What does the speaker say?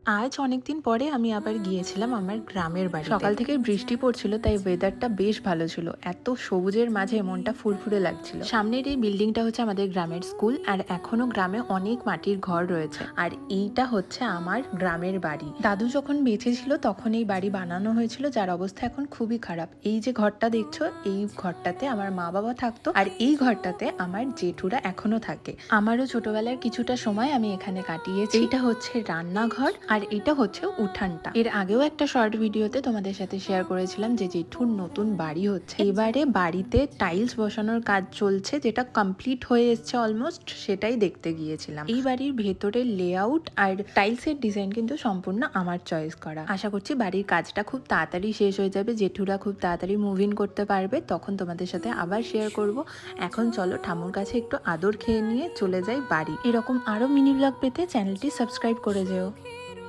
আজ অনেকদিন পরে আমি আবার গিয়েছিলাম আমার গ্রামের বাড়িতে। সকাল থেকে বৃষ্টি পড়ছিল, তাই ওয়েদারটা বেশ ভালো ছিল। এত সবুজের মাঝে মনটা ফুরফুরে লাগছিল। সামনের এই বিল্ডিংটা হচ্ছে আমাদের গ্রামের স্কুল, আর এখনো গ্রামে অনেক মাটির ঘর রয়েছে। আর এইটা হচ্ছে আমার গ্রামের বাড়ি। দাদু যখন বেঁচে ছিল তখন এই বাড়ি বানানো হয়েছিল, যার অবস্থা এখন খুবই খারাপ। এই যে ঘরটা দেখছো, এই ঘরটাতে আমার মা বাবা থাকতো, আর এই ঘরটাতে আমার জেঠুরা এখনো থাকে। আমারও ছোটবেলার কিছুটা সময় আমি এখানে কাটিয়েছি। এইটা হচ্ছে রান্নাঘর, আর এটা হচ্ছে উঠানটা। এর আগেও একটা শর্ট ভিডিওতে তোমাদের সাথে শেয়ার করেছিলাম যে জেঠুর নতুন বাড়ি হচ্ছে। এবারে বাড়িতে টাইলস বসানোর কাজ চলছে, যেটা কমপ্লিট হয়ে এসছে অলমোস্ট, সেটাই দেখতে গিয়েছিলাম। এই বাড়ির ভেতরের লেআউট আর টাইলসের ডিজাইন কিন্তু সম্পূর্ণ আমার চয়েস করা। আশা করছি বাড়ির কাজটা খুব তাড়াতাড়ি শেষ হয়ে যাবে, জেঠুরা খুব তাড়াতাড়ি মুভ ইন করতে পারবে, তখন তোমাদের সাথে আবার শেয়ার করব। এখন চলো ঠাম্মুর কাছে একটু আদর খেয়ে নিয়ে চলে যাই বাড়ি। এরকম আরো মিনি ব্লগ পেতে চ্যানেলটি সাবস্ক্রাইব করে যেও।